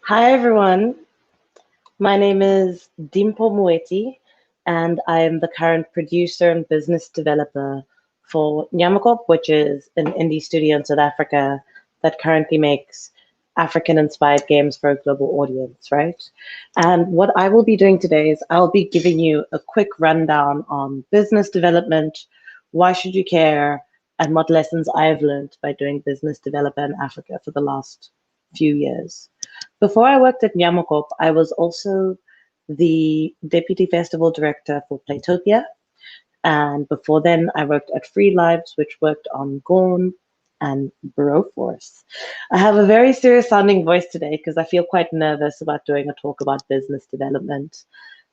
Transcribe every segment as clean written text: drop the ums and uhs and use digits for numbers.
Hi everyone, my name is Limpho Moeti and I am the current producer and business developer for Nyamakop, which is an indie studio in South Africa that currently makes African-inspired games for a global audience, right? And what I will be doing today is I'll be giving you a quick rundown on business development, why should you care, and what lessons I've learned by doing business development in Africa for the last few years. Before I worked at Nyamakop, I was also the deputy festival director for Playtopia. And before then, I worked at Free Lives, which worked on Gorn and Broforce. I have a very serious sounding voice today because I feel quite nervous about doing a talk about business development.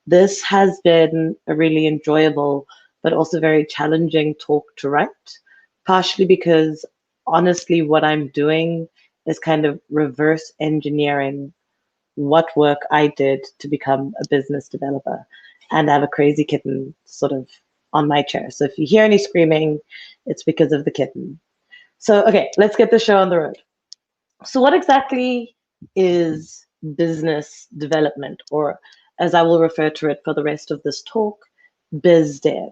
This has been a really enjoyable, but also very challenging talk to write, partially because honestly, what I'm doing is kind of reverse engineering what work I did to become a business developer. And I have a crazy kitten sort of on my chair. So if you hear any screaming, it's because of the kitten. So, okay, let's get the show on the road. So, what exactly is business development, or as I will refer to it for the rest of this talk, Biz Dev?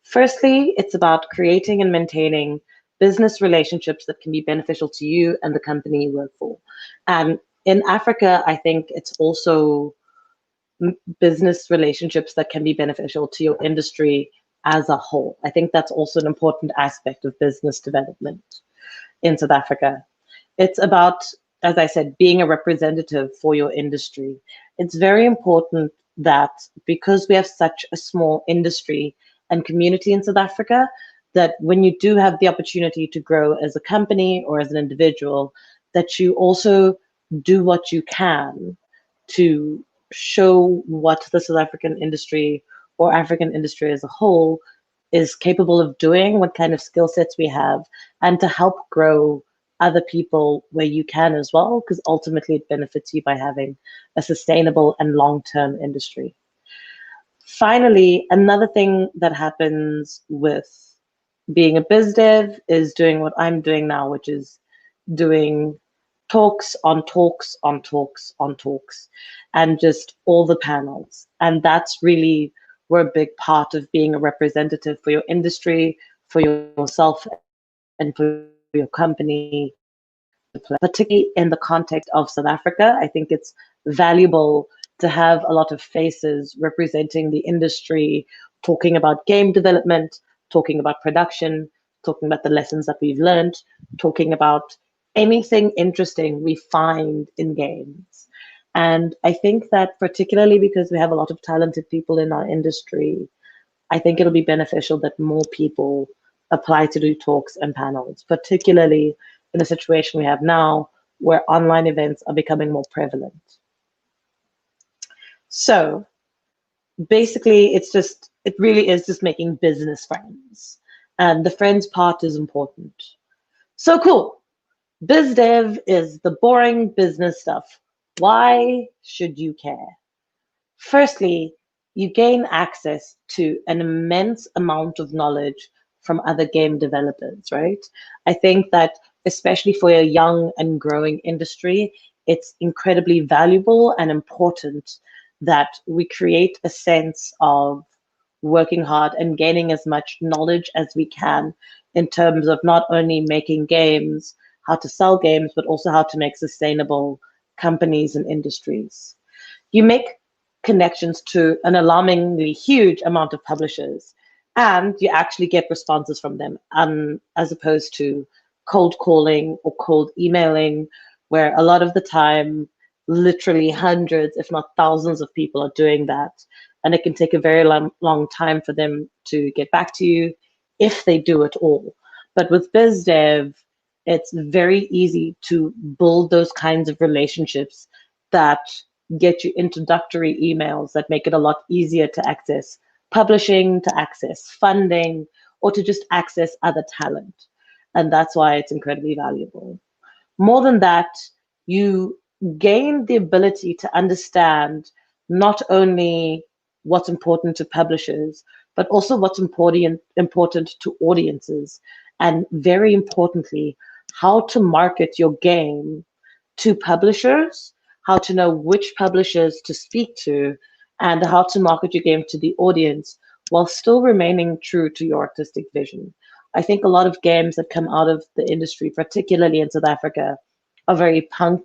Firstly, it's about creating and maintaining business relationships that can be beneficial to you and the company you work for. And in Africa, I think it's also business relationships that can be beneficial to your industry as a whole. I think that's also an important aspect of business development in South Africa. It's about, as I said, being a representative for your industry. It's very important that because we have such a small industry and community in South Africa, that when you do have the opportunity to grow as a company or as an individual, that you also do what you can to show what the South African industry or African industry as a whole is capable of doing, what kind of skill sets we have, and to help grow other people where you can as well, because ultimately it benefits you by having a sustainable and long-term industry. Finally, another thing that happens with being a biz dev is doing what I'm doing now, which is doing talks on talks on talks on talks and just all the panels. And that's really where a big part of being a representative for your industry, for yourself, and for your company, particularly in the context of South Africa. I think it's valuable to have a lot of faces representing the industry, talking about game development, talking about production, talking about the lessons that we've learned, talking about anything interesting we find in games. And I think that particularly because we have a lot of talented people in our industry, I think it'll be beneficial that more people apply to do talks and panels, particularly in the situation we have now where online events are becoming more prevalent. So basically, it really is just making business friends. And the friends part is important. So cool. Biz dev is the boring business stuff. Why should you care? Firstly, you gain access to an immense amount of knowledge from other game developers, right? I think that especially for a young and growing industry, it's incredibly valuable and important that we create a sense of working hard and gaining as much knowledge as we can in terms of not only making games, how to sell games, but also how to make sustainable companies and industries. You make connections to an alarmingly huge amount of publishers, and you actually get responses from them, as opposed to cold calling or cold emailing, where a lot of the time, literally hundreds, if not thousands of people are doing that. And it can take a very long time for them to get back to you if they do at all. But with BizDev, it's very easy to build those kinds of relationships that get you introductory emails that make it a lot easier to access publishing, to access funding, or to just access other talent. And that's why it's incredibly valuable. More than that, you gain the ability to understand not only what's important to publishers, but also what's important to audiences. And very importantly, how to market your game to publishers, how to know which publishers to speak to, and how to market your game to the audience while still remaining true to your artistic vision. I think a lot of games that come out of the industry, particularly in South Africa, are very punk,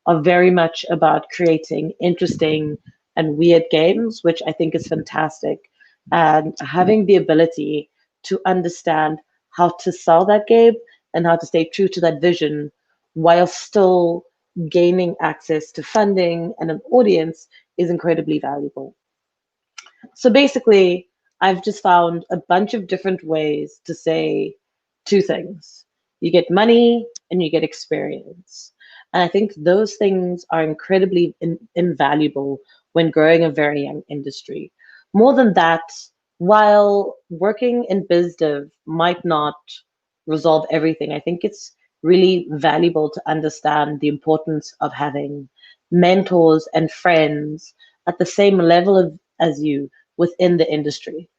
are very much about creating interesting and weird games, which I think is fantastic. And having the ability to understand how to sell that game and how to stay true to that vision while still gaining access to funding and an audience is incredibly valuable. So basically, I've just found a bunch of different ways to say two things. You get money and you get experience. And I think those things are incredibly invaluable when growing a very young industry. More than that, while working in Biz Dev might not resolve everything, I think it's really valuable to understand the importance of having mentors and friends at the same level as you within the industry.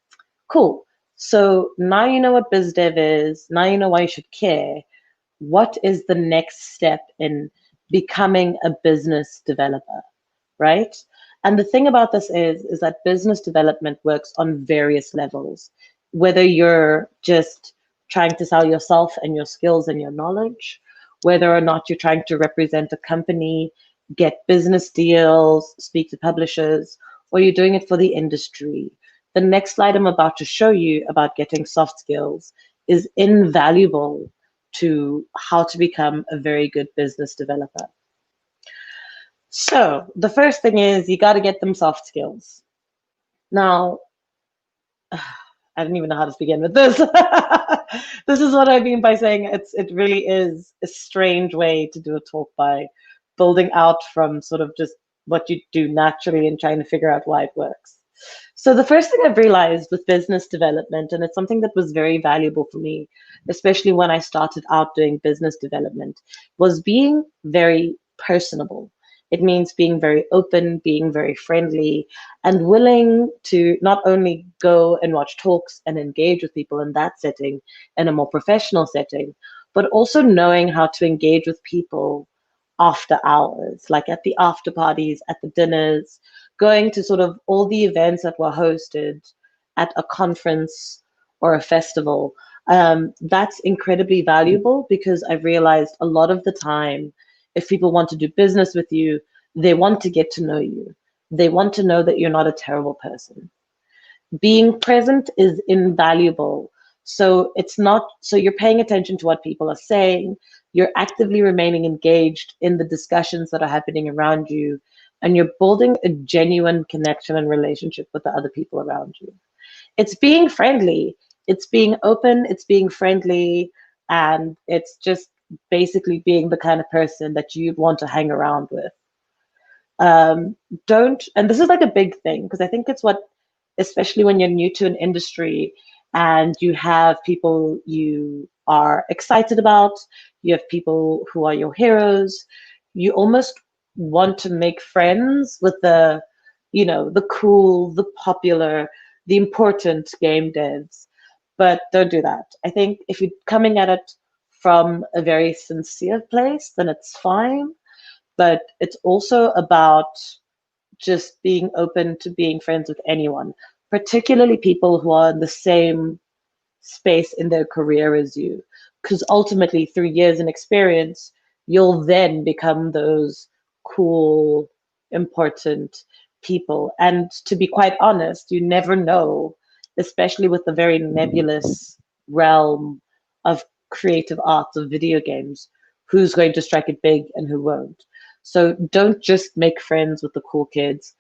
Cool. So now you know what biz dev is. Now you know why you should care. What is the next step in becoming a business developer, right? And the thing about this is that business development works on various levels. Whether you're just trying to sell yourself and your skills and your knowledge, whether or not you're trying to represent a company, get business deals, speak to publishers, or you're doing it for the industry. The next slide I'm about to show you about getting soft skills is invaluable to how to become a very good business developer. So the first thing is you got to get them soft skills. Now, I don't even know how to begin with this. This is what I mean by saying it really is a strange way to do a talk, by building out from sort of just what you do naturally and trying to figure out why it works. So the first thing I've realized with business development, and it's something that was very valuable for me, especially when I started out doing business development, was being very personable. It means being very open, being very friendly, and willing to not only go and watch talks and engage with people in that setting, in a more professional setting, but also knowing how to engage with people after hours, like at the after parties, at the dinners, going to sort of all the events that were hosted at a conference or a festival. That's incredibly valuable because I've realized a lot of the time, if people want to do business with you, they want to get to know you. They want to know that you're not a terrible person. Being present is invaluable. So it's not, so you're paying attention to what people are saying, you're actively remaining engaged in the discussions that are happening around you, and you're building a genuine connection and relationship with the other people around you. It's being friendly, it's being open, it's being friendly, and it's just basically being the kind of person that you'd want to hang around with. Don't, and this is like a big thing because I think it's what, especially when you're new to an industry and you have people you are excited about, you have people who are your heroes, you almost want to make friends with the, you know, the cool, the popular, the important game devs. But don't do that. I think if you're coming at it from a very sincere place, then it's fine. But it's also about just being open to being friends with anyone, particularly people who are in the same space in their career as you. Because ultimately, through years and experience, you'll then become those cool, important people. And to be quite honest, you never know, especially with the very nebulous realm of creative arts, of video games, who's going to strike it big and who won't. So don't just make friends with the cool kids.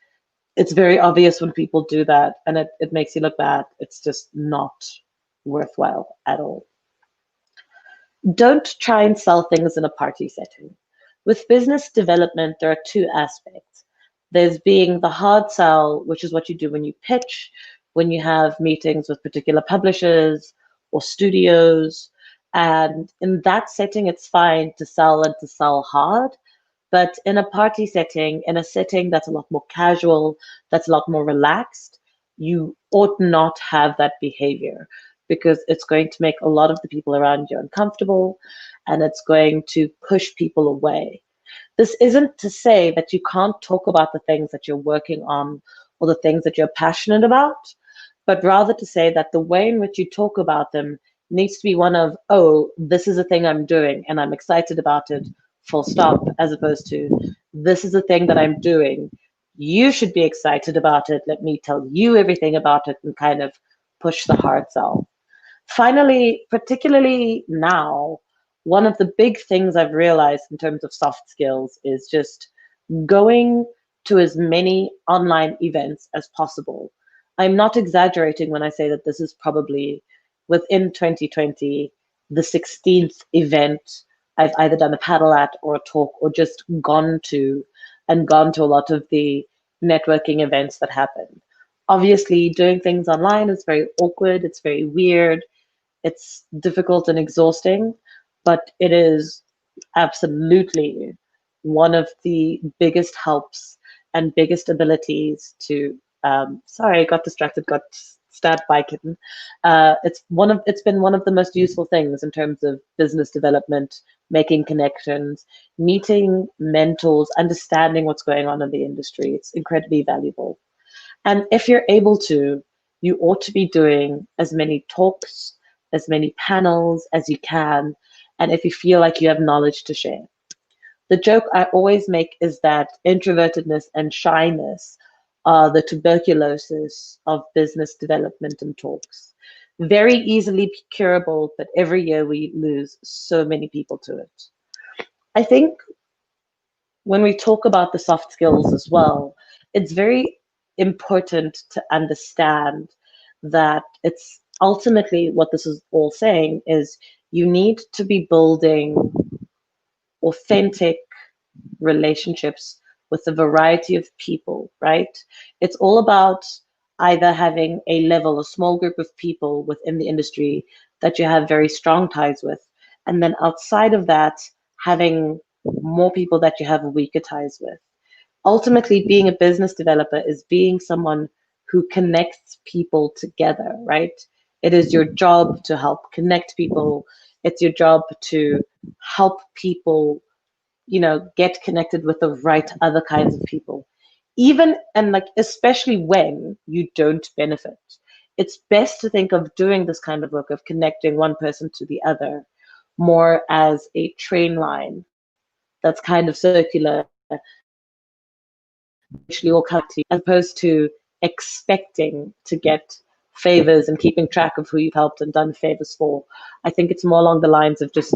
It's very obvious when people do that and it makes you look bad. It's just not worthwhile at all. Don't try and sell things in a party setting. With business development, there are two aspects. There's being the hard sell, which is what you do when you pitch, when you have meetings with particular publishers or studios. And in that setting, it's fine to sell and to sell hard. But in a party setting, in a setting that's a lot more casual, that's a lot more relaxed, you ought not have that behavior because it's going to make a lot of the people around you uncomfortable and it's going to push people away. This isn't to say that you can't talk about the things that you're working on or the things that you're passionate about, but rather to say that the way in which you talk about them needs to be one of, oh, this is a thing I'm doing and I'm excited about it, full stop, as opposed to, this is a thing that I'm doing. You should be excited about it. Let me tell you everything about it and kind of push the hard sell. Finally, particularly now, one of the big things I've realized in terms of soft skills is just going to as many online events as possible. I'm not exaggerating when I say that this is probably within 2020, the 16th event I've either done a paddle at or a talk or just gone to and gone to a lot of the networking events that happen. Obviously, doing things online is very awkward, it's very weird, it's difficult and exhausting, but it is absolutely one of the biggest helps and biggest abilities to. Sorry, I got distracted. Got stabbed by a kitten. It's been one of the most useful things in terms of business development, making connections, meeting mentors, understanding what's going on in the industry. It's incredibly valuable. And if you're able to, you ought to be doing as many talks, as many panels as you can, and if you feel like you have knowledge to share. The joke I always make is that introvertedness and shyness are the tuberculosis of business development and talks. Very easily curable, but every year we lose so many people to it. I think when we talk about the soft skills as well, it's very important to understand that it's ultimately what this is all saying is you need to be building authentic relationships with a variety of people, right? It's all about either having a level, a small group of people within the industry that you have very strong ties with, and then outside of that, having more people that you have weaker ties with. Ultimately, being a business developer is being someone who connects people together, right? It is your job to help connect people. It's your job to help people, get connected with the right other kinds of people. Even and like especially when you don't benefit. It's best to think of doing this kind of work of connecting one person to the other more as a train line that's kind of circular eventually all come to you, as opposed to expecting to get favors and keeping track of who you've helped and done favors for. I think it's more along the lines of just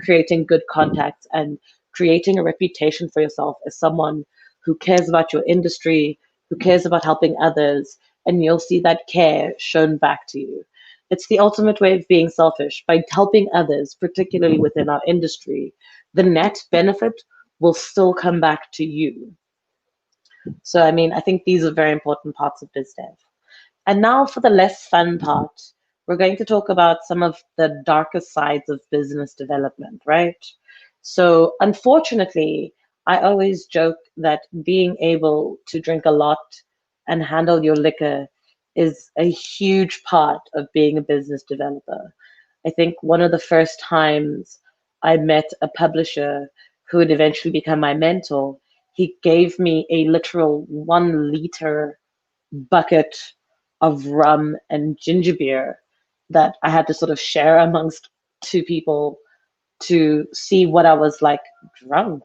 creating good contacts and creating a reputation for yourself as someone who cares about your industry, who cares about helping others, and you'll see that care shown back to you. It's the ultimate way of being selfish. By helping others, particularly within our industry, the net benefit will still come back to you. So, I mean, I think these are very important parts of biz dev. And now for the less fun part, we're going to talk about some of the darker sides of business development, right? So, unfortunately, I always joke that being able to drink a lot and handle your liquor is a huge part of being a business developer. I think one of the first times I met a publisher who would eventually become my mentor, he gave me a literal 1 liter bucket of rum and ginger beer that I had to sort of share amongst two people to see what I was like drunk.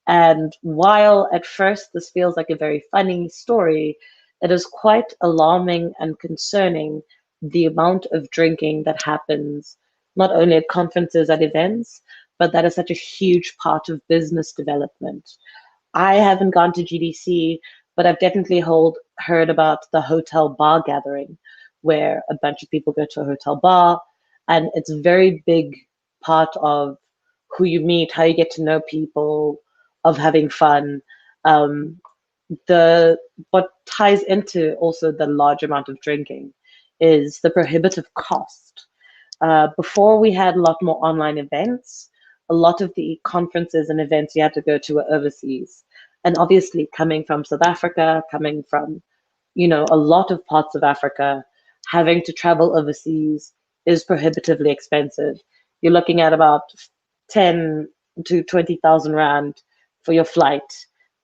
And while at first this feels like a very funny story, it is quite alarming and concerning the amount of drinking that happens not only at conferences, at events, but that is such a huge part of business development. I haven't gone to GDC, but I've definitely heard about the hotel bar gathering, where a bunch of people go to a hotel bar, and it's a very big part of who you meet, how you get to know people, of having fun. Um, the what ties into also the large amount of drinking is the prohibitive cost. Before we had a lot more online events, a lot of the conferences and events you had to go to were overseas. And obviously, coming from South Africa, coming from, a lot of parts of Africa, having to travel overseas is prohibitively expensive. You're looking at about 10 to 20,000 rand for your flight,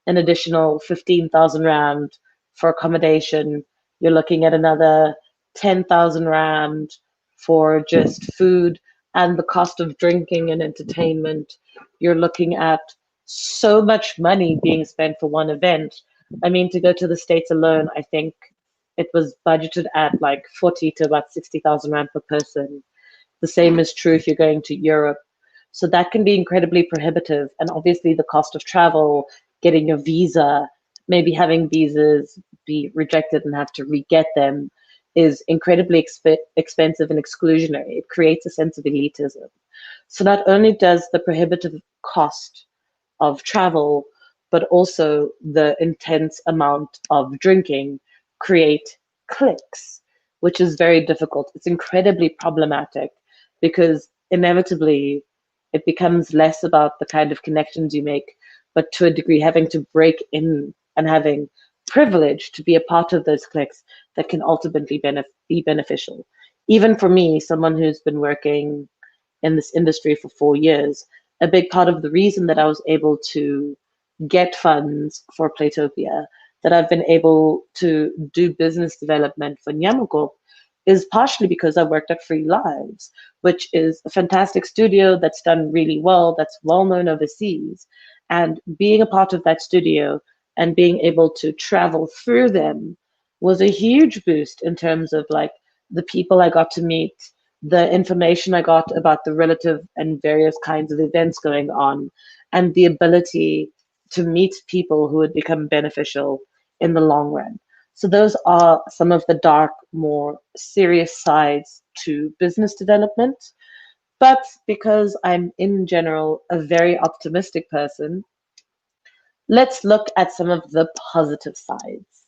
an additional 15,000 rand for accommodation. You're looking at another 10,000 rand for just food and the cost of drinking and entertainment. You're looking at so much money being spent for one event. I mean, to go to the States alone, I think it was budgeted at like 40 to about 60,000 rand per person. The same is true if you're going to Europe. So that can be incredibly prohibitive. And obviously, the cost of travel, getting your visa, maybe having visas be rejected and have to re get them is incredibly expensive and exclusionary. It creates a sense of elitism. So not only does the prohibitive cost of travel, but also the intense amount of drinking create cliques, which is very difficult. It's incredibly problematic because inevitably it becomes less about the kind of connections you make, but to a degree having to break in and having privilege to be a part of those cliques that can ultimately be beneficial. Even for me, someone who's been working in this industry for 4 years, a big part of the reason that I was able to get funds for Playtopia, that I've been able to do business development for Nyamuko, is partially because I worked at Free Lives, which is a fantastic studio that's done really well, that's well known overseas. And being a part of that studio and being able to travel through them was a huge boost in terms of like the people I got to meet, the information I got about the relative and various kinds of events going on, and the ability to meet people who would become beneficial in the long run. So those are some of the dark, more serious sides to business development. But because I'm in general a very optimistic person, let's look at some of the positive sides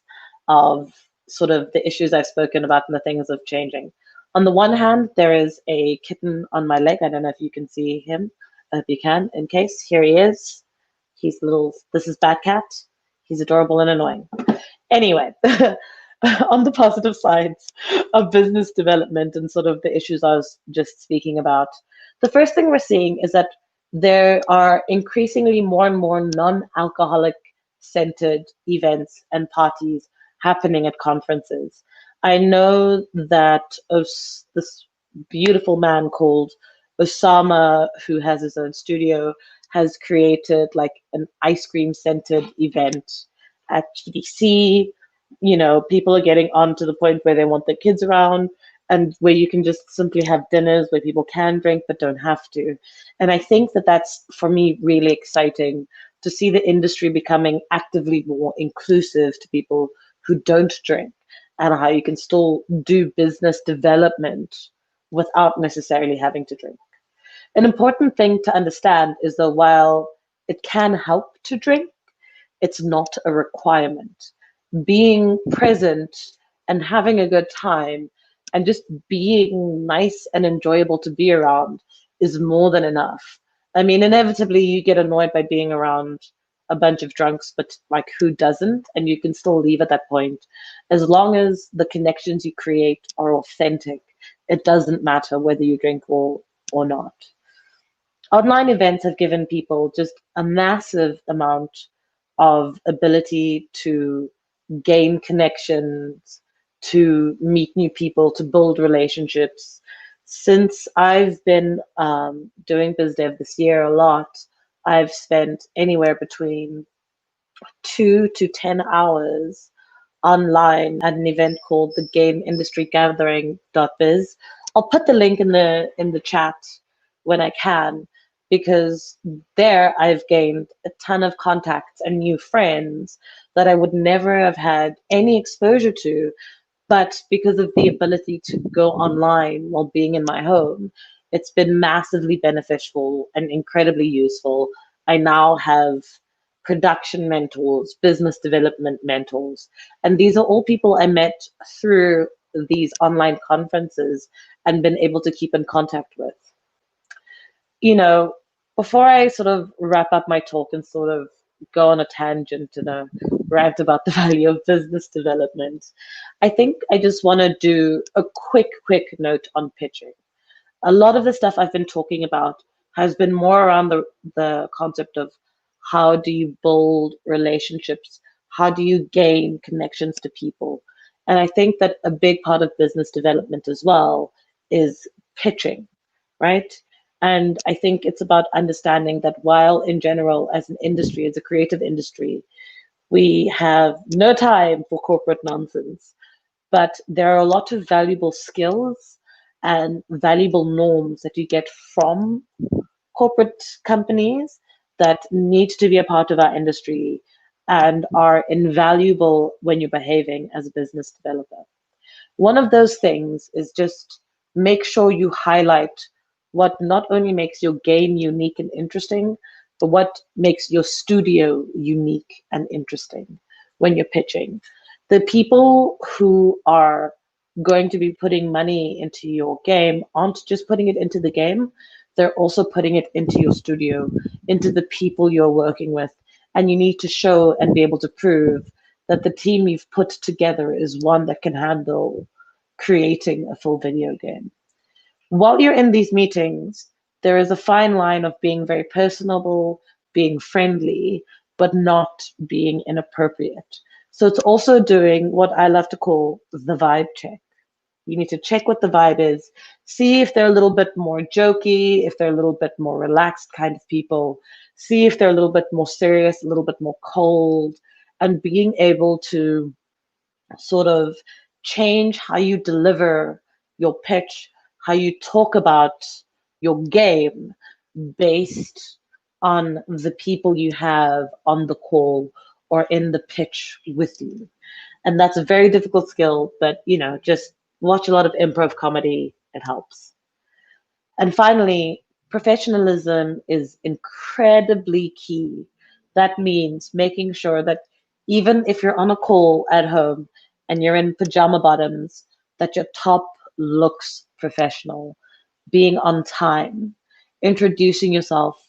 of sort of the issues I've spoken about and the things of changing. On the one hand, there is a kitten on my leg. I don't know if you can see him. I hope you can. In case, here he is. He's little. This is Bad Cat. He's adorable and annoying. Anyway, on the positive sides of business development and sort of the issues I was just speaking about, the first thing we're seeing is that there are increasingly more and more non-alcoholic centered events and parties happening at conferences. I know that this beautiful man called Osama, who has his own studio, has created like an ice cream centered event at GDC. You know, people are getting on to the point where they want their kids around and where you can just simply have dinners where people can drink but don't have to. And I think that that's, for me, really exciting to see the industry becoming actively more inclusive to people who don't drink and how you can still do business development without necessarily having to drink. An important thing to understand is that while it can help to drink, it's not a requirement. Being present and having a good time and just being nice and enjoyable to be around is more than enough. I mean, inevitably, you get annoyed by being around a bunch of drunks, but like, who doesn't? And you can still leave at that point. As long as the connections you create are authentic, it doesn't matter whether you drink or not. Online events have given people just a massive amount of ability to gain connections, to meet new people, to build relationships. Since I've been doing Biz Dev this year a lot, I've spent anywhere between 2 to 10 hours online at an event called the Game Industry Gathering.biz. I'll put the link in the chat when I can, because there I've gained a ton of contacts and new friends that I would never have had any exposure to. But because of the ability to go online while being in my home, it's been massively beneficial and incredibly useful. I now have production mentors, business development mentors, and these are all people I met through these online conferences and been able to keep in contact with. You know, before I sort of wrap up my talk and sort of go on a tangent and a rant about the value of business development, I think I just want to do a quick note on pitching. A lot of the stuff I've been talking about has been more around the concept of How do you build relationships? How do you gain connections to people? And I think that a big part of business development as well is pitching, right? And I think it's about understanding that while in general, as an industry, as a creative industry, we have no time for corporate nonsense, but there are a lot of valuable skills and valuable norms that you get from corporate companies that need to be a part of our industry and are invaluable when you're behaving as a business developer. One of those things is just make sure you highlight what not only makes your game unique and interesting, but what makes your studio unique and interesting when you're pitching. The people who are going to be putting money into your game aren't just putting it into the game, they're also putting it into your studio, into the people you're working with. And you need to show and be able to prove that the team you've put together is one that can handle creating a full video game. While you're in these meetings, there is a fine line of being very personable, being friendly, but not being inappropriate. So it's also doing what I love to call the vibe check. You need to check what the vibe is, see if they're a little bit more jokey, if they're a little bit more relaxed kind of people, see if they're a little bit more serious, a little bit more cold, and being able to sort of change how you deliver your pitch, how you talk about your game based on the people you have on the call or in the pitch with you. And that's a very difficult skill, but just watch a lot of improv comedy, it helps. And finally, professionalism is incredibly key. That means making sure that even if you're on a call at home and you're in pajama bottoms, that your top looks professional, being on time, introducing yourself,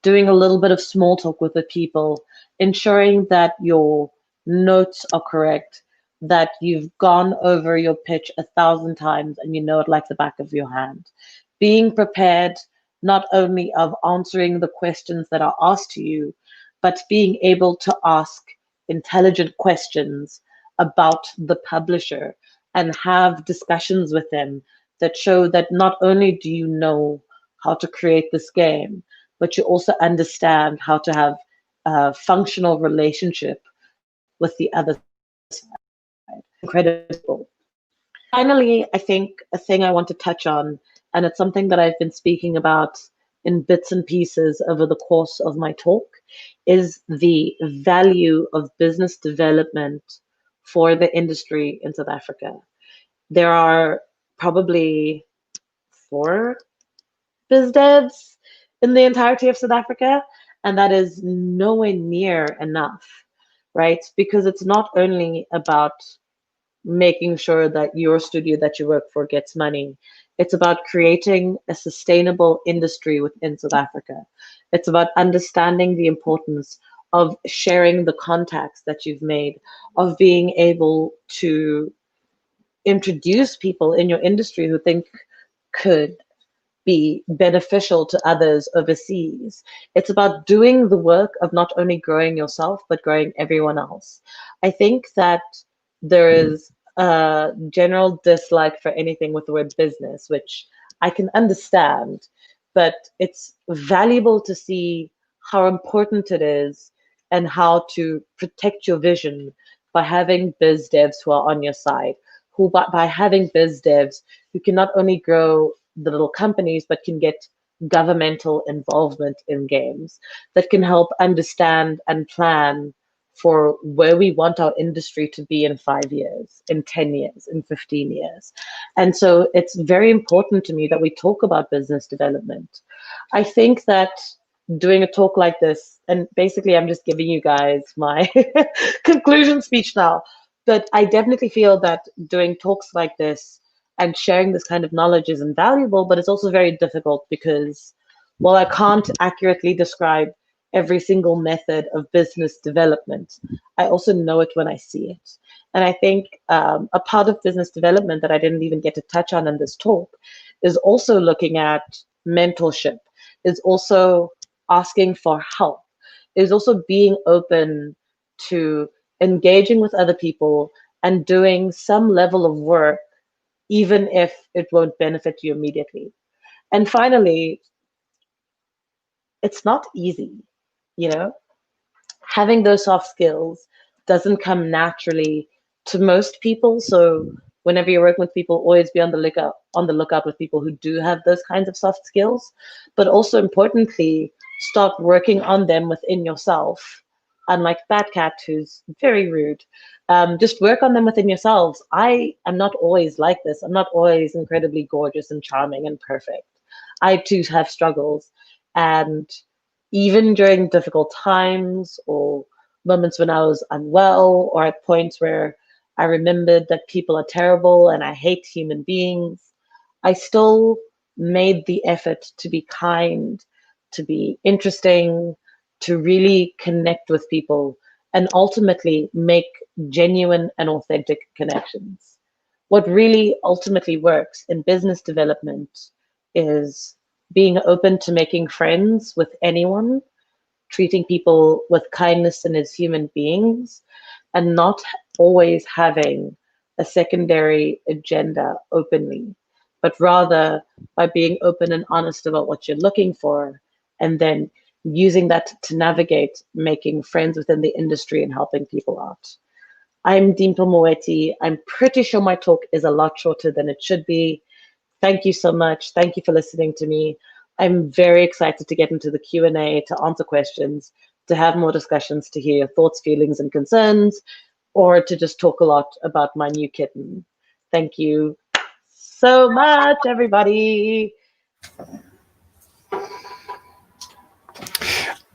doing a little bit of small talk with the people, ensuring that your notes are correct, that you've gone over your pitch 1,000 times and you know it like the back of your hand. Being prepared not only of answering the questions that are asked to you, but being able to ask intelligent questions about the publisher and have discussions with them that show that not only do you know how to create this game, but you also understand how to have a functional relationship with the other side. Incredible. Finally, I think a thing I want to touch on, and it's something that I've been speaking about in bits and pieces over the course of my talk, is the value of business development for the industry in South Africa. There are probably 4 biz devs in the entirety of South Africa, and that is nowhere near enough, right? Because it's not only about making sure that your studio that you work for gets money. It's about creating a sustainable industry within South Africa. It's about understanding the importance of sharing the contacts that you've made, of being able to introduce people in your industry who think could be beneficial to others overseas. It's about doing the work of not only growing yourself, but growing everyone else. I think that there is a general dislike for anything with the word business, which I can understand, but it's valuable to see how important it is and how to protect your vision by having biz devs who are on your side, who by having biz devs who can not only grow the little companies, but can get governmental involvement in games, that can help understand and plan for where we want our industry to be in 5 years, in 10 years, in 15 years. And so it's very important to me that we talk about business development. I think that doing a talk like this, and basically I'm just giving you guys my conclusion speech now, but I definitely feel that doing talks like this and sharing this kind of knowledge is invaluable, but it's also very difficult because while I can't accurately describe every single method of business development, I also know it when I see it. And I think a part of business development that I didn't even get to touch on in this talk is also looking at mentorship, is also asking for help. is also being open to engaging with other people and doing some level of work, even if it won't benefit you immediately. And finally, it's not easy, you know? Having those soft skills doesn't come naturally to most people. So whenever you're working with people, always be on the lookout with people who do have those kinds of soft skills. But also importantly, start working on them within yourself. Unlike Bad Cat, who's very rude, just work on them within yourselves. I am not always like this. I'm not always incredibly gorgeous and charming and perfect. I too have struggles. And even during difficult times or moments when I was unwell, or at points where I remembered that people are terrible and I hate human beings, I still made the effort to be kind, to be interesting, to really connect with people, and ultimately make genuine and authentic connections. What really ultimately works in business development is being open to making friends with anyone, treating people with kindness and as human beings, and not always having a secondary agenda openly, but rather by being open and honest about what you're looking for, and then using that to navigate making friends within the industry and helping people out. I'm Limpho Moeti. I'm pretty sure my talk is a lot shorter than it should be. Thank you so much. Thank you for listening to me. I'm very excited to get into the Q&A, to answer questions, to have more discussions, to hear your thoughts, feelings, and concerns, or to just talk a lot about my new kitten. Thank you so much, everybody.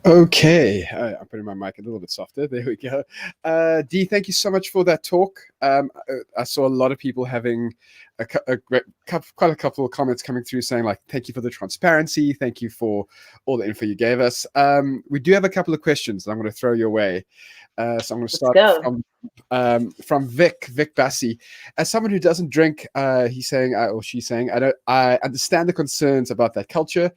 Okay, I'm putting my mic a little bit softer. There we go. Dee, thank you so much for that talk. I saw a lot of people having quite a couple of comments coming through saying, like, thank you for the transparency. Thank you for all the info you gave us. We do have a couple of questions that I'm going to throw your way. So I'm going to start from Vic Bassi. As someone who doesn't drink, he's saying, or she's saying, I understand the concerns about that culture.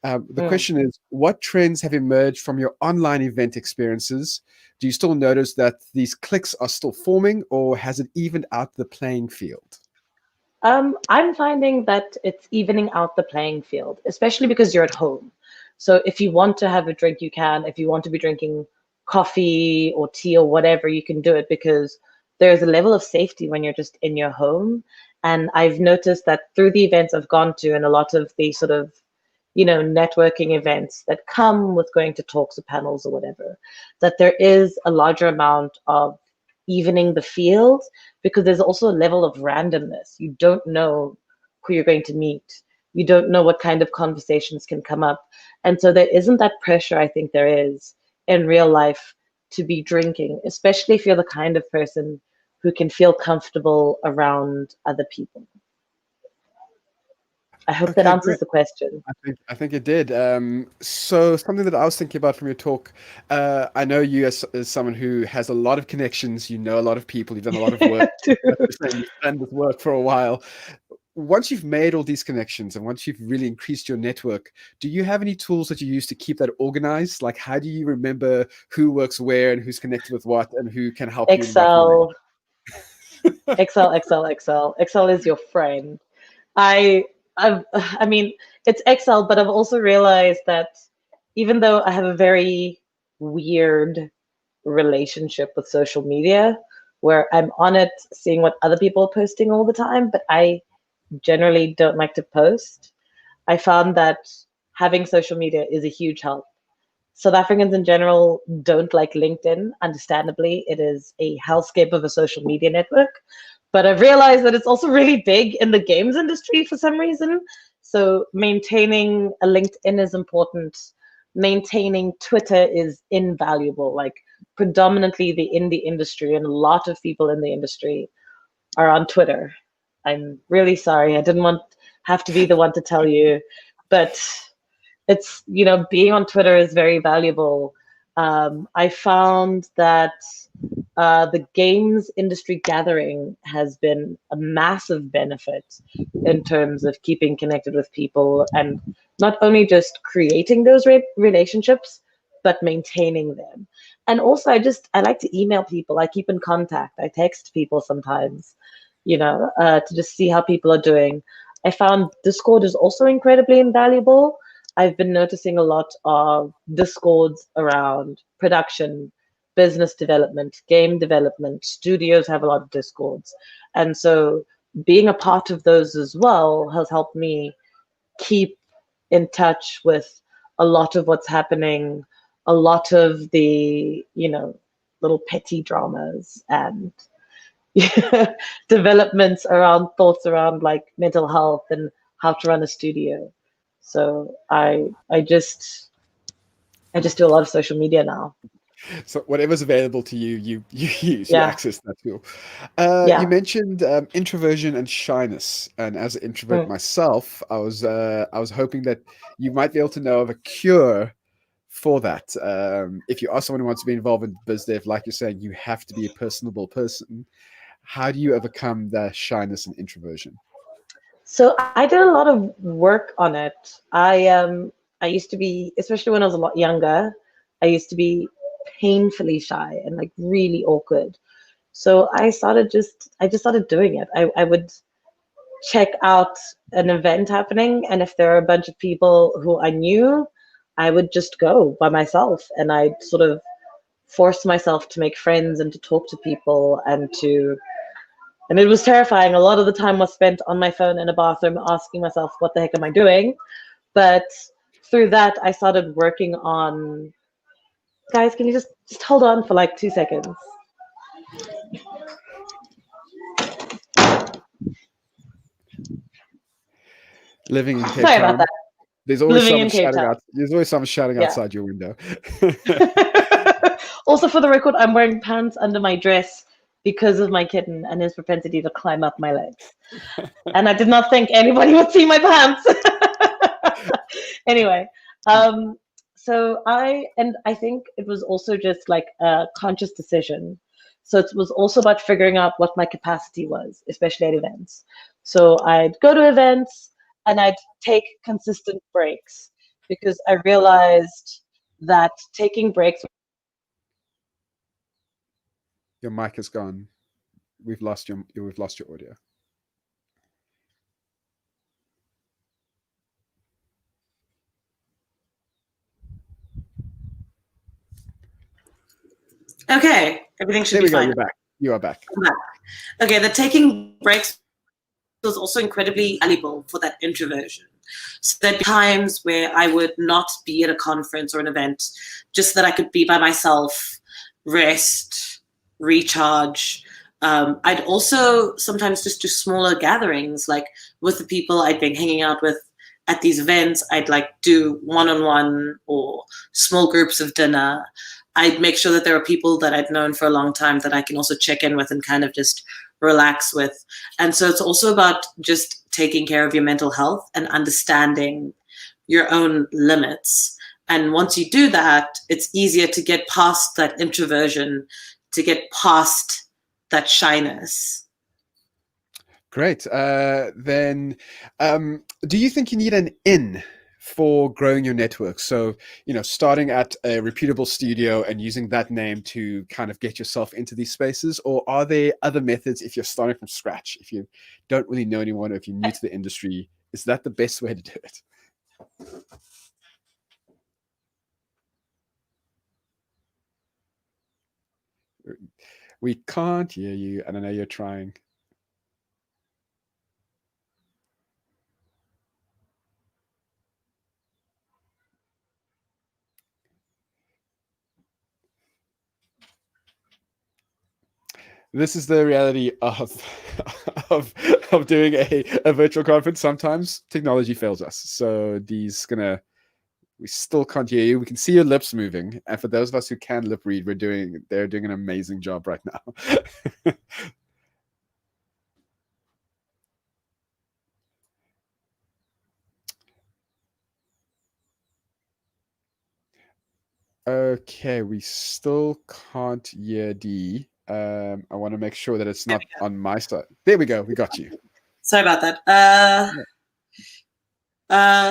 The question is, what trends have emerged from your online event experiences? Do you still notice that these cliques are still forming, or has it evened out the playing field? I'm finding that it's evening out the playing field, especially because you're at home. So if you want to have a drink, you can. If you want to be drinking coffee or tea or whatever, you can do it, because there's a level of safety when you're just in your home. And I've noticed that through the events I've gone to, and a lot of the sort of networking events that come with going to talks or panels or whatever, that there is a larger amount of evening the field, because there's also a level of randomness. You don't know who you're going to meet. You don't know what kind of conversations can come up. And so there isn't that pressure I think there is in real life to be drinking, especially if you're the kind of person who can feel comfortable around other people. I hope that answers the question. I think it did. So something that I was thinking about from your talk, I know you as someone who has a lot of connections, you know a lot of people, you've done a lot of work. You've done this work for a while. Once you've made all these connections and once you've really increased your network, do you have any tools that you use to keep that organized? Like, how do you remember who works where and who's connected with what and who can help you in what way? Excel is your friend. I mean, it's Excel, but I've also realized that even though I have a very weird relationship with social media, where I'm on it seeing what other people are posting all the time, but I generally don't like to post, I found that having social media is a huge help. South Africans in general don't like LinkedIn. Understandably, it is a hellscape of a social media network. But I've realized that it's also really big in the games industry for some reason. So maintaining a LinkedIn is important. Maintaining Twitter is invaluable. Like, predominantly the indie industry and a lot of people in the industry are on Twitter. I'm really sorry. I didn't want have to be the one to tell you, but it's, being on Twitter is very valuable. I found that the games industry gathering has been a massive benefit in terms of keeping connected with people, and not only just creating those relationships, but maintaining them. And also, I like to email people. I keep in contact. I text people sometimes, to just see how people are doing. I found Discord is also incredibly invaluable. I've been noticing a lot of Discords around production, business development, game development. Studios have a lot of Discords. And so being a part of those as well has helped me keep in touch with a lot of what's happening, a lot of the, little petty dramas and developments around thoughts around like mental health and how to run a studio. So I just do a lot of social media now. So whatever's available to you, you use, you Yeah. access that tool. Yeah. You mentioned introversion and shyness, and as an introvert myself, I was hoping that you might be able to know of a cure for that. If you are someone who wants to be involved in biz dev, like you're saying, you have to be a personable person. How do you overcome the shyness and introversion? So I did a lot of work on it. I used to be, especially when I was a lot younger, I used to be painfully shy and like really awkward. So I just started doing it. I would check out an event happening, and if there are a bunch of people who I knew, I would just go by myself, and I'd sort of force myself to make friends and to talk to people and it was terrifying. A lot of the time was spent on my phone in a bathroom asking myself, what the heck am I doing? But through that, I started working on, guys, can you just hold on for like 2 seconds? Living in Cape Sorry about Town, that. there's always Living someone in Cape shouting Town. out. There's always someone shouting Yeah. outside your window. Also, for the record, I'm wearing pants under my dress because of my kitten and his propensity to climb up my legs. And I did not think anybody would see my pants. Anyway, so I think it was also just like a conscious decision. So it was also about figuring out what my capacity was, especially at events. So I'd go to events and I'd take consistent breaks because I realized that taking breaks. Your mic is gone. We've lost your audio. Okay, everything should There be we go. fine. You're back. You are back. I'm back. Okay, the taking breaks was also incredibly valuable for that introversion. So there'd be times where I would not be at a conference or an event, just that I could be by myself, rest, recharge. I'd also sometimes just do smaller gatherings, like with the people I'd been hanging out with at these events. I'd like do one-on-one or small groups of dinner. I'd make sure that there are people that I'd known for a long time that I can also check in with and kind of just relax with. And so it's also about just taking care of your mental health and understanding your own limits. And once you do that, it's easier to get past that introversion, to get past that shyness. Great. Then, do you think you need an in for growing your network? So, starting at a reputable studio and using that name to kind of get yourself into these spaces, or are there other methods if you're starting from scratch, if you don't really know anyone, or if you're new to the industry? Is that the best way to do it? We can't hear you, and I know you're trying. This is the reality of of doing a virtual conference. Sometimes technology fails us. So we still can't hear you. We can see your lips moving. And for those of us who can lip read, they're doing an amazing job right now. Okay, we still can't hear D. I want to make sure that it's not on my side. There we go. We got you. Sorry about that.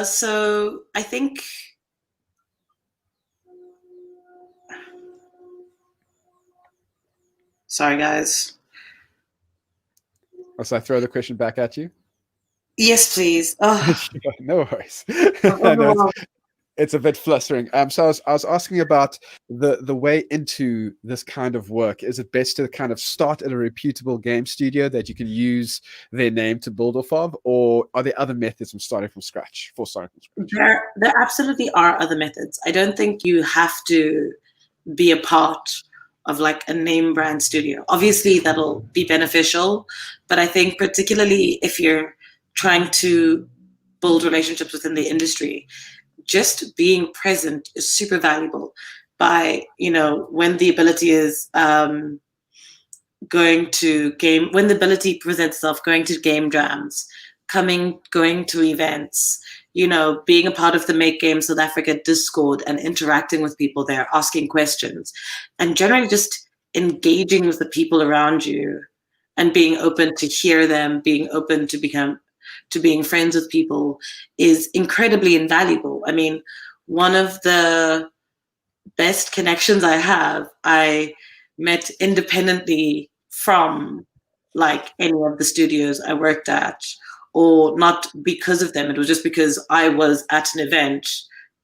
So I think Sorry, guys. So I throw the question back at you? Yes, please. Oh, No worries. I'm I know overwhelmed. it's a bit flustering. So I was asking about the way into this kind of work. Is it best to kind of start at a reputable game studio that you can use their name to build off of, or are there other methods of starting from scratch? There absolutely are other methods. I don't think you have to be a part of like a name brand studio. Obviously, that'll be beneficial, but I think particularly if you're trying to build relationships within the industry, just being present is super valuable. By, you know, when the ability is when the ability presents itself, going to game jams, going to events, you know, being a part of the Make Games South Africa Discord and interacting with people there, asking questions, and generally just engaging with the people around you and being open to hear them, being open to being friends with people is incredibly invaluable. I mean, one of the best connections I met independently from like any of the studios I worked at, or not because of them. It was just because I was at an event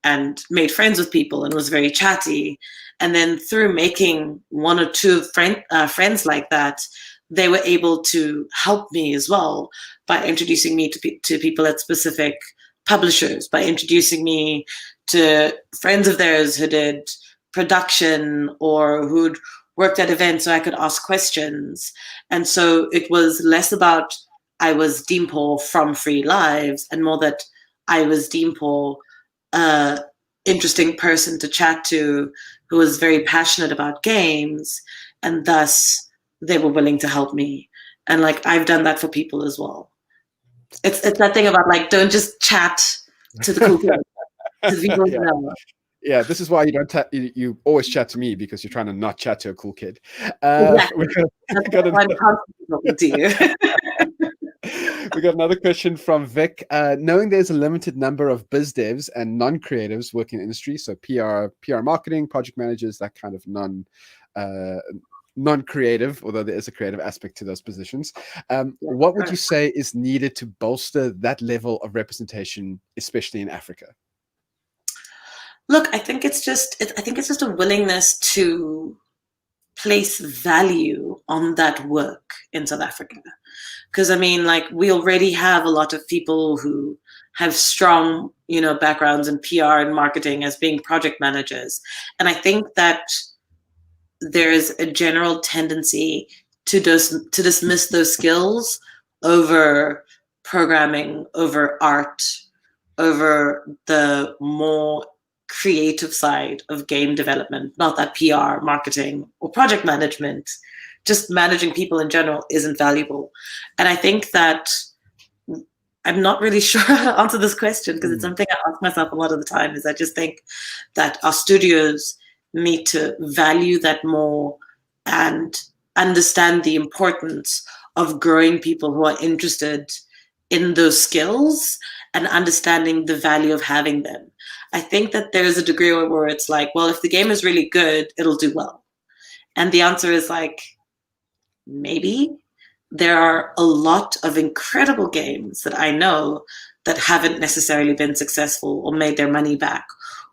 and made friends with people and was very chatty. And then through making one or two friends like that, they were able to help me as well by introducing me to people at specific publishers, by introducing me to friends of theirs who did production or who'd worked at events so I could ask questions. And so it was less about I was Dimpho from Free Lives and more that I was Dimpho, interesting person to chat to who was very passionate about games, and thus they were willing to help me. And like I've done that for people as well. It's that thing about like don't just chat to the cool people. Because people know. Yeah, this is why you don't you always chat to me, because you're trying to not chat to a cool kid. Exactly. We got another question from Vic. Knowing there's a limited number of biz devs and non-creatives working in the industry, so PR marketing, project managers, that kind of non-creative, although there is a creative aspect to those positions. What would you say is needed to bolster that level of representation, especially in Africa? Look, I think it's just a willingness to place value on that work in South Africa. Because I mean, like we already have a lot of people who have strong, you know, backgrounds in PR and marketing as being project managers. And I think that there's a general tendency to dismiss those skills over programming, over art, over the more creative side of game development, not that PR, marketing, or project management, just managing people in general isn't valuable. And I think that I'm not really sure how to answer this question because it's something I ask myself a lot of the time, is I just think that our studios need to value that more and understand the importance of growing people who are interested in those skills and understanding the value of having them. I think that there's a degree where it's like, well, if the game is really good, it'll do well. And the answer is like, maybe. There are a lot of incredible games that I know that haven't necessarily been successful or made their money back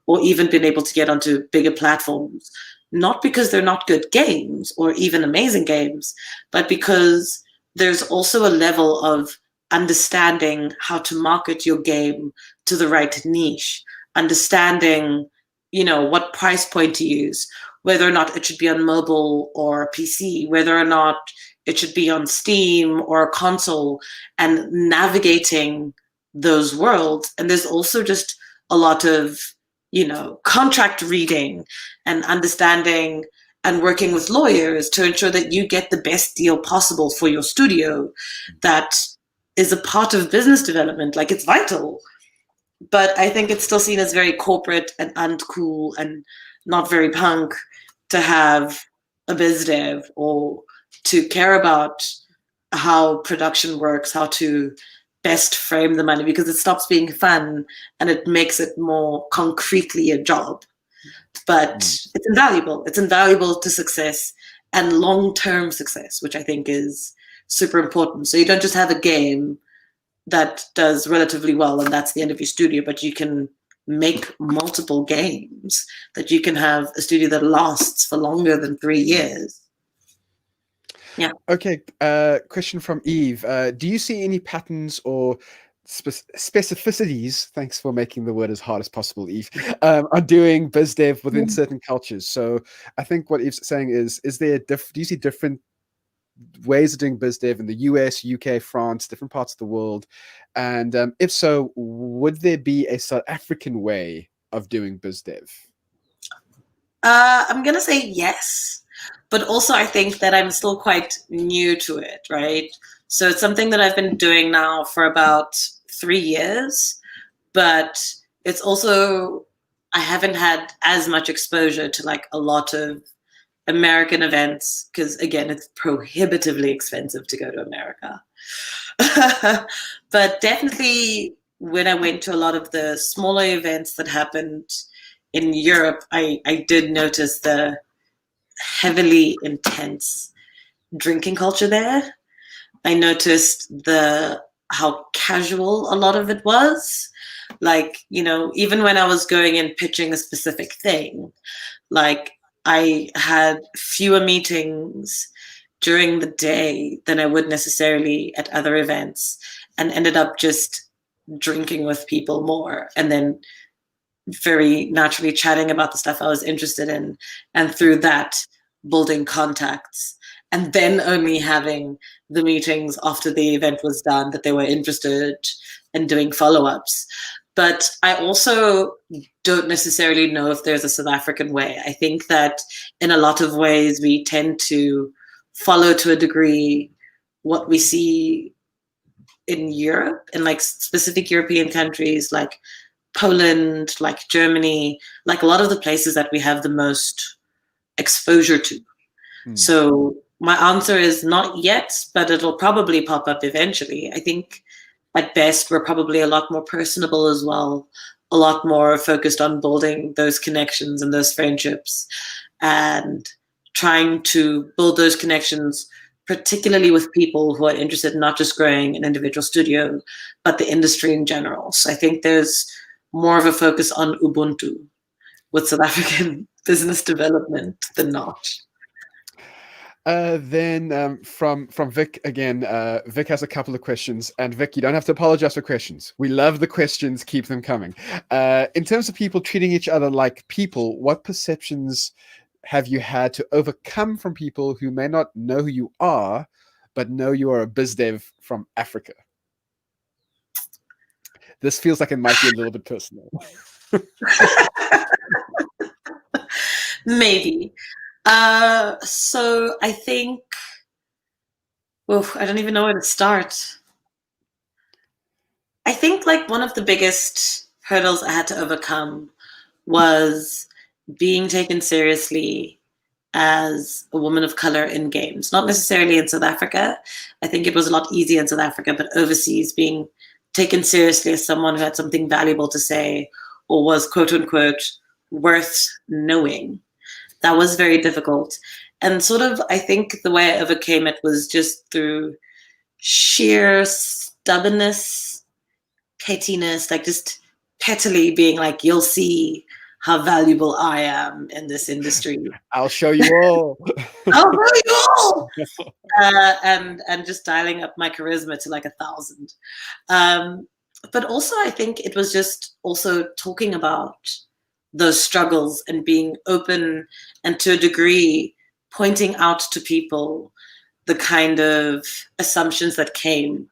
or even been able to get onto bigger platforms, not because they're not good games or even amazing games, but because there's also a level of understanding how to market your game to the right niche, understanding, you know, what price point to use, whether or not it should be on mobile or PC, whether or not it should be on Steam or a console, and navigating those worlds. And there's also just a lot of, you know, contract reading and understanding and working with lawyers to ensure that you get the best deal possible for your studio. That is a part of business development. Like, it's vital. But I think it's still seen as very corporate and uncool and not very punk to have a biz dev or to care about how production works, how to best frame the money, because it stops being fun and it makes it more concretely a job. But it's invaluable. It's invaluable to success. and long-term success, which I think is super important. So you don't just have a game that does relatively well and that's the end of your studio, but you can make multiple games, that you can have a studio that lasts for longer than 3 years. Yeah. Okay. Question from Eve. Do you see any patterns or specificities? Thanks for making the word as hard as possible, Eve. On doing biz dev within certain cultures. So I think what Eve's saying is there do you see different ways of doing biz dev in the US, UK, France, different parts of the world? And if so, would there be a South African way of doing biz dev? I'm gonna say yes, but also I think that I'm still quite new to it, right? So it's something that I've been doing now for about 3 years, but it's also, I haven't had as much exposure to like a lot of American events, because again, it's prohibitively expensive to go to America. But definitely when I went to a lot of the smaller events that happened in Europe, I did notice the heavily intense drinking culture there. I noticed how casual a lot of it was. Like, you know, even when I was going and pitching a specific thing, like I had fewer meetings during the day than I would necessarily at other events, and ended up just drinking with people more, and then very naturally chatting about the stuff I was interested in, and through that building contacts, and then only having the meetings after the event was done that they were interested in doing follow-ups. But I also don't necessarily know if there's a South African way. I think that in a lot of ways we tend to follow to a degree what we see in Europe, in like specific European countries like Poland, like Germany, like a lot of the places that we have the most exposure to. So my answer is not yet, but it'll probably pop up eventually. I think at best, we're probably a lot more personable as well, a lot more focused on building those connections and those friendships, and trying to build those connections, particularly with people who are interested in not just growing an individual studio, but the industry in general. So I think there's more of a focus on Ubuntu with South African business development than not. Then from Vic again, Vic has a couple of questions, and Vic, you don't have to apologize for questions. We love the questions, keep them coming. In terms of people treating each other like people, what perceptions have you had to overcome from people who may not know who you are, but know you are a biz dev from Africa? This feels like it might be a little bit personal. Maybe. So I think, I don't even know where to start. I think like one of the biggest hurdles I had to overcome was being taken seriously as a woman of color in games, not necessarily in South Africa. I think it was a lot easier in South Africa, but overseas, being taken seriously as someone who had something valuable to say or was quote unquote worth knowing. That was very difficult. And sort of, I think the way I overcame it was just through sheer stubbornness, pettiness, like just pettily being like, you'll see how valuable I am in this industry. I'll show you all. I'll show you all. And just dialing up my charisma to like 1,000. But also, I think it was just also talking about those struggles and being open, and to a degree pointing out to people the kind of assumptions that came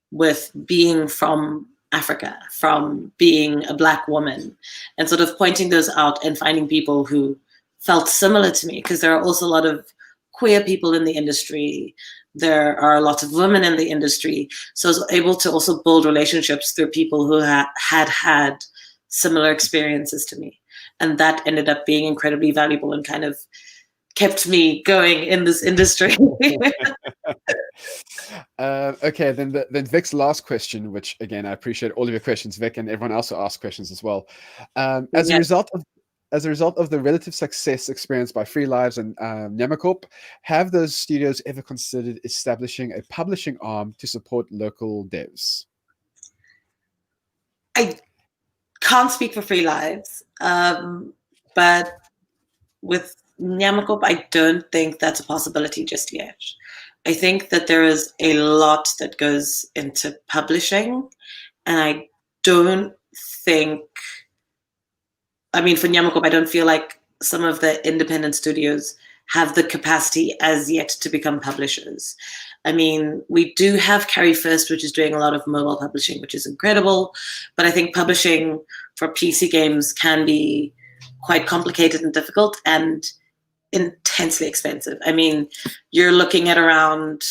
with being from Africa, from being a Black woman, and sort of pointing those out and finding people who felt similar to me, because there are also a lot of queer people in the industry. There are a lot of women in the industry. So I was able to also build relationships through people who had similar experiences to me. And that ended up being incredibly valuable and kind of kept me going in this industry. Okay, then Vic's last question, which again, I appreciate all of your questions, Vic, and everyone else who asked questions as well. As a result as a result of the relative success experienced by Free Lives and Nyamakop, have those studios ever considered establishing a publishing arm to support local devs? I can't speak for Free Lives, but with Nyamakop, I don't think that's a possibility just yet. I think that there is a lot that goes into publishing, and I don't think, I mean, for Nyamakop, I don't feel like some of the independent studios have the capacity as yet to become publishers. I mean, we do have Carry First, which is doing a lot of mobile publishing, which is incredible. But I think publishing for PC games can be quite complicated and difficult and intensely expensive. I mean, you're looking at around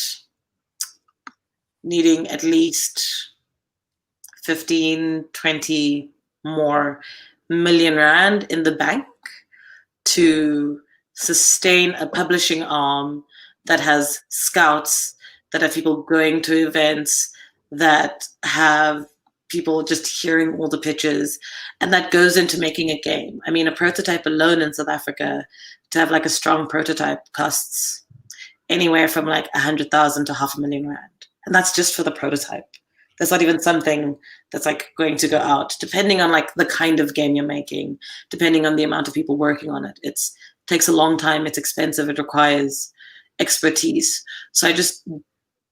needing at least 15, 20 more million rand in the bank to sustain a publishing arm that has scouts, that have people going to events, that have people just hearing all the pitches, and that goes into making a game. I mean, a prototype alone in South Africa, to have like a strong prototype, costs anywhere from like 100,000 to 500,000 rand. And that's just for the prototype. There's not even something that's like going to go out, depending on like the kind of game you're making, depending on the amount of people working on it. It takes a long time, it's expensive, it requires expertise. So I just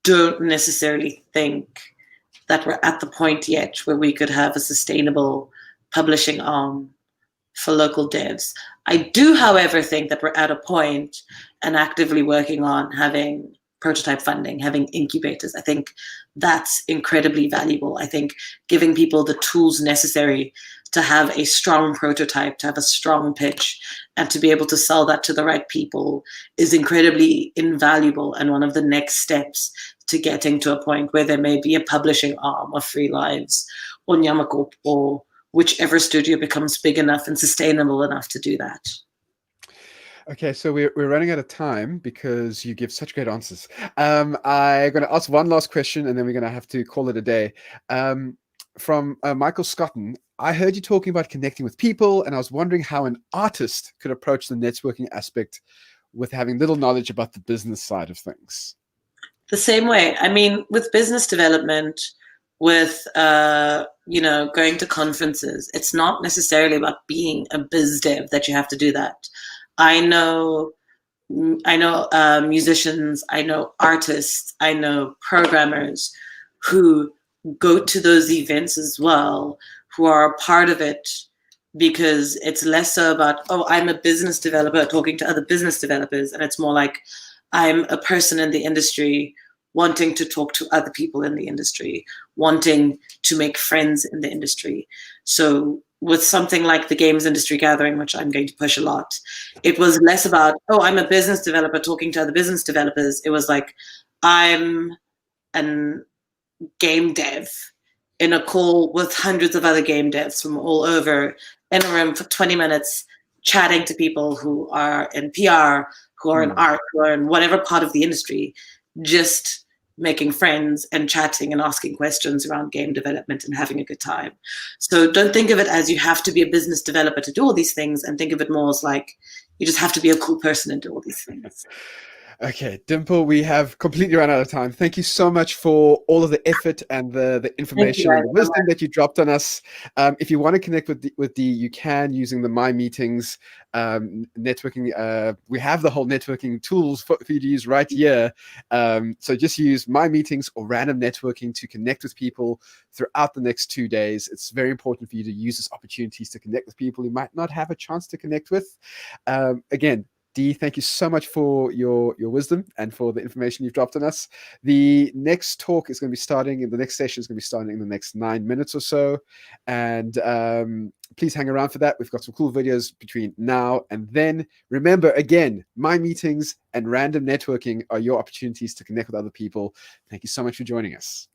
don't necessarily think that we're at the point yet where we could have a sustainable publishing arm for local devs. I do, however, think that we're at a point and actively working on having prototype funding, having incubators. I think that's incredibly valuable. I think giving people the tools necessary to have a strong prototype, to have a strong pitch, and to be able to sell that to the right people is incredibly invaluable, and one of the next steps to getting to a point where there may be a publishing arm of Free Lives or Nyamakop or whichever studio becomes big enough and sustainable enough to do that. Okay, so we're running out of time because you give such great answers. I'm going to ask one last question, and then we're going to have to call it a day. From Michael Scotton, I heard you talking about connecting with people, and I was wondering how an artist could approach the networking aspect with having little knowledge about the business side of things. The same way. I mean, with business development, with going to conferences, it's not necessarily about being a biz dev that you have to do that. I know musicians, I know artists, I know programmers who go to those events as well, who are a part of it, because it's less so about, oh, I'm a business developer talking to other business developers, and it's more like I'm a person in the industry wanting to talk to other people in the industry, wanting to make friends in the industry. So with something like the games industry gathering, which I'm going to push a lot, it was less about, oh, I'm a business developer talking to other business developers. It was like, I'm a game dev in a call with hundreds of other game devs from all over, in a room for 20 minutes, chatting to people who are in PR, who are in art, who are in whatever part of the industry, just making friends and chatting and asking questions around game development and having a good time. So don't think of it as you have to be a business developer to do all these things, and think of it more as like you just have to be a cool person and do all these things. Okay, Dimple, we have completely run out of time. Thank you so much for all of the effort and the information and the wisdom that you dropped on us. If you want to connect with Dee, you can using the My Meetings networking. We have the whole networking tools for you to use right here. So just use My Meetings or random networking to connect with people throughout the next 2 days. It's very important for you to use these opportunities to connect with people you might not have a chance to connect with. Again, Dee, thank you so much for your wisdom and for the information you've dropped on us. The next talk is going to be starting, in the next session is going to be starting in the next 9 minutes or so. And please hang around for that. We've got some cool videos between now and then. Remember, again, My Meetings and random networking are your opportunities to connect with other people. Thank you so much for joining us.